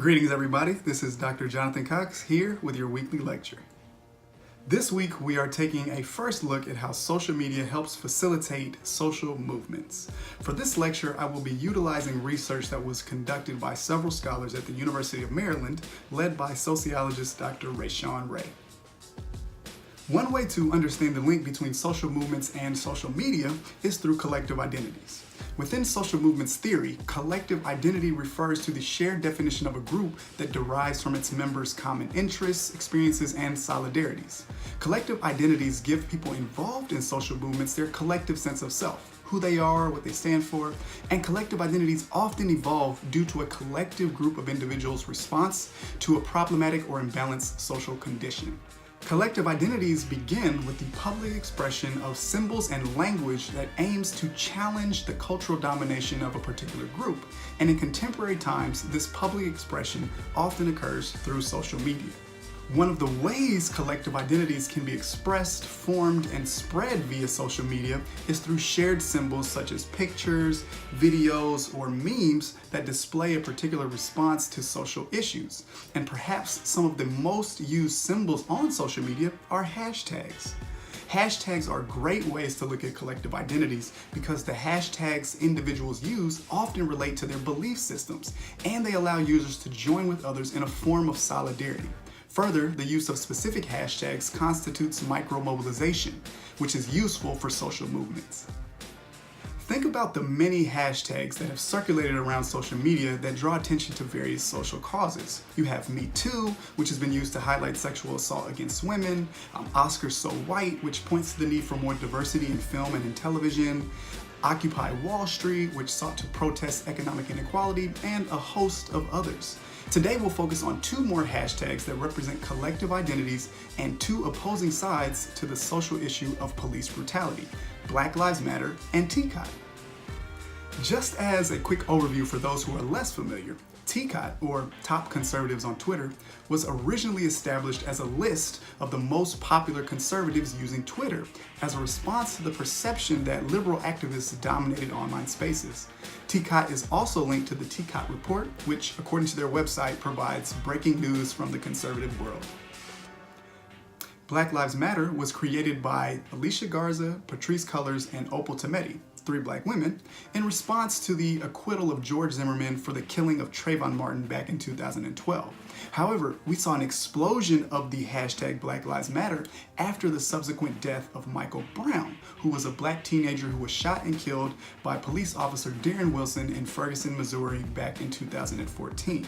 Greetings everybody, this is Dr. Jonathan Cox here with your weekly lecture. This week we are taking a first look at how social media helps facilitate social movements. For this lecture, I will be utilizing research that was conducted by several scholars at the University of Maryland, led by sociologist Dr. Rayshawn Ray. One way to understand the link between social movements and social media is through collective identities. Within social movements theory, collective identity refers to the shared definition of a group that derives from its members' common interests, experiences, and solidarities. Collective identities give people involved in social movements their collective sense of self, who they are, what they stand for, and collective identities often evolve due to a collective group of individuals' response to a problematic or imbalanced social condition. Collective identities begin with the public expression of symbols and language that aims to challenge the cultural domination of a particular group, and in contemporary times, this public expression often occurs through social media. One of the ways collective identities can be expressed, formed, and spread via social media is through shared symbols such as pictures, videos, or memes that display a particular response to social issues. And perhaps some of the most used symbols on social media are hashtags. Hashtags are great ways to look at collective identities because the hashtags individuals use often relate to their belief systems, and they allow users to join with others in a form of solidarity. Further, the use of specific hashtags constitutes micro-mobilization, which is useful for social movements. Think about the many hashtags that have circulated around social media that draw attention to various social causes. You have Me Too, which has been used to highlight sexual assault against women, Oscars So White, which points to the need for more diversity in film and in television, Occupy Wall Street, which sought to protest economic inequality, and a host of others. Today we'll focus on two more hashtags that represent collective identities and two opposing sides to the social issue of police brutality: Black Lives Matter and TCOT. Just as a quick overview for those who are less familiar, TCOT, or Top Conservatives on Twitter, was originally established as a list of the most popular conservatives using Twitter as a response to the perception that liberal activists dominated online spaces. TCOT is also linked to the TCOT report, which, according to their website, provides breaking news from the conservative world. Black Lives Matter was created by Alicia Garza, Patrisse Cullors, and Opal Tometi, three black women, in response to the acquittal of George Zimmerman for the killing of Trayvon Martin back in 2012. However, we saw an explosion of the hashtag Black Lives Matter after the subsequent death of Michael Brown, who was a black teenager who was shot and killed by police officer Darren Wilson in Ferguson, Missouri back in 2014.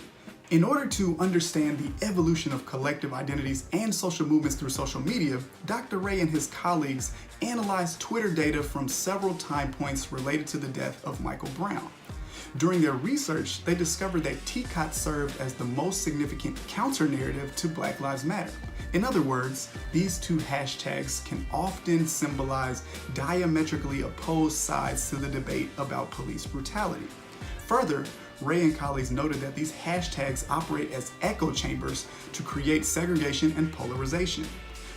In order to understand the evolution of collective identities and social movements through social media, Dr. Ray and his colleagues analyzed Twitter data from several time points related to the death of Michael Brown. During their research, they discovered that TCOT served as the most significant counter-narrative to Black Lives Matter. In other words, these two hashtags can often symbolize diametrically opposed sides to the debate about police brutality. Further, Ray and colleagues noted that these hashtags operate as echo chambers to create segregation and polarization.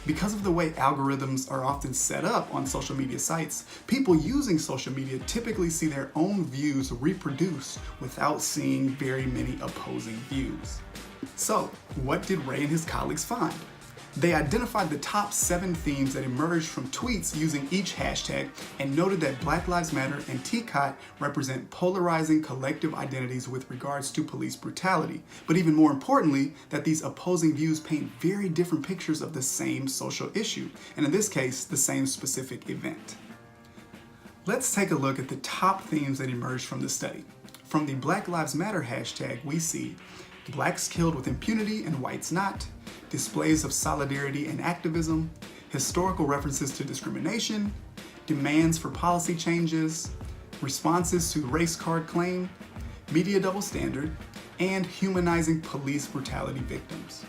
Because of the way algorithms are often set up on social media sites, people using social media typically see their own views reproduced without seeing very many opposing views. So, what did Ray and his colleagues find? They identified the top 7 themes that emerged from tweets using each hashtag and noted that Black Lives Matter and TCOT represent polarizing collective identities with regards to police brutality, but even more importantly, that these opposing views paint very different pictures of the same social issue, and in this case, the same specific event. Let's take a look at the top themes that emerged from the study. From the Black Lives Matter hashtag, we see blacks killed with impunity and whites not, displays of solidarity and activism, historical references to discrimination, demands for policy changes, responses to race card claim, media double standard, and humanizing police brutality victims.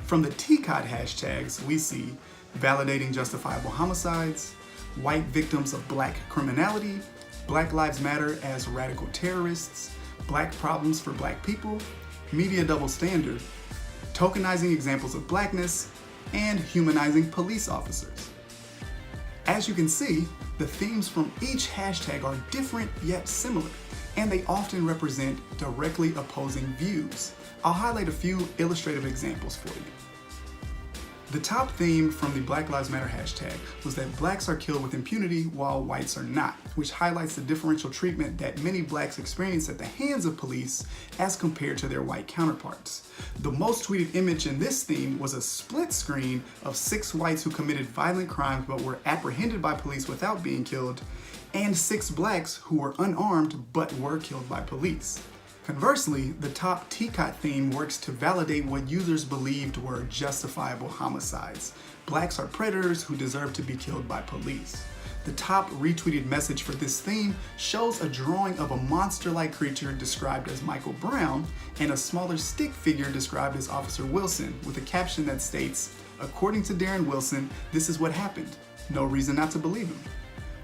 From the TCOT hashtags, we see validating justifiable homicides, white victims of black criminality, Black Lives Matter as radical terrorists, black problems for black people, media double standard, tokenizing examples of blackness, and humanizing police officers. As you can see, the themes from each hashtag are different yet similar, and they often represent directly opposing views. I'll highlight a few illustrative examples for you. The top theme from the Black Lives Matter hashtag was that blacks are killed with impunity while whites are not, which highlights the differential treatment that many blacks experience at the hands of police as compared to their white counterparts. The most tweeted image in this theme was a split screen of 6 whites who committed violent crimes but were apprehended by police without being killed, and 6 blacks who were unarmed but were killed by police. Conversely, the top TCOT theme works to validate what users believed were justifiable homicides. Blacks are predators who deserve to be killed by police. The top retweeted message for this theme shows a drawing of a monster-like creature described as Michael Brown and a smaller stick figure described as Officer Wilson, with a caption that states, "According to Darren Wilson, this is what happened. No reason not to believe him."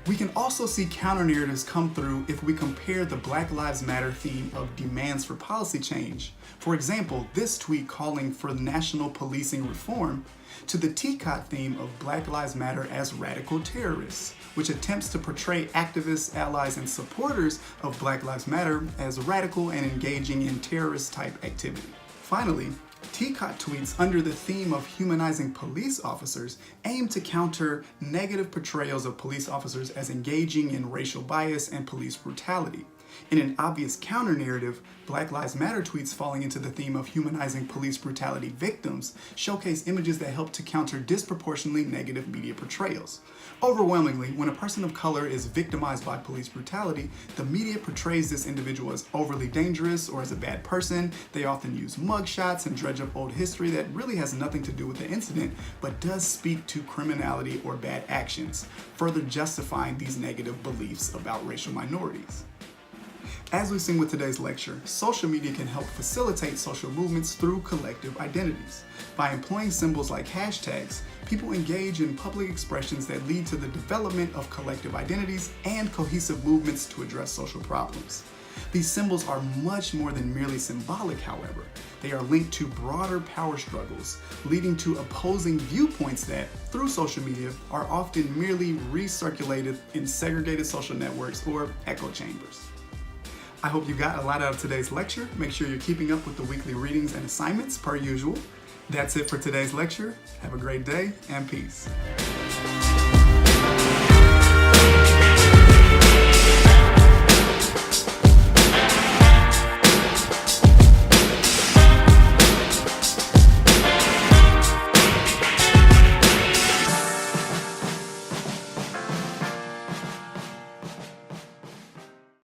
We can also see counter-narratives come through if we compare the Black Lives Matter theme of demands for policy change, for example, this tweet calling for national policing reform, to the TCOT theme of Black Lives Matter as radical terrorists, which attempts to portray activists, allies, and supporters of Black Lives Matter as radical and engaging in terrorist-type activity. Finally, TCOT tweets under the theme of humanizing police officers aim to counter negative portrayals of police officers as engaging in racial bias and police brutality. In an obvious counter-narrative, Black Lives Matter tweets falling into the theme of humanizing police brutality victims showcase images that help to counter disproportionately negative media portrayals. Overwhelmingly, when a person of color is victimized by police brutality, the media portrays this individual as overly dangerous or as a bad person. They often use mugshots and dredge up old history that really has nothing to do with the incident, but does speak to criminality or bad actions, further justifying these negative beliefs about racial minorities. As we've seen with today's lecture, social media can help facilitate social movements through collective identities. By employing symbols like hashtags, people engage in public expressions that lead to the development of collective identities and cohesive movements to address social problems. These symbols are much more than merely symbolic, however. They are linked to broader power struggles, leading to opposing viewpoints that, through social media, are often merely recirculated in segregated social networks or echo chambers. I hope you got a lot out of today's lecture. Make sure you're keeping up with the weekly readings and assignments per usual. That's it for today's lecture. Have a great day and peace.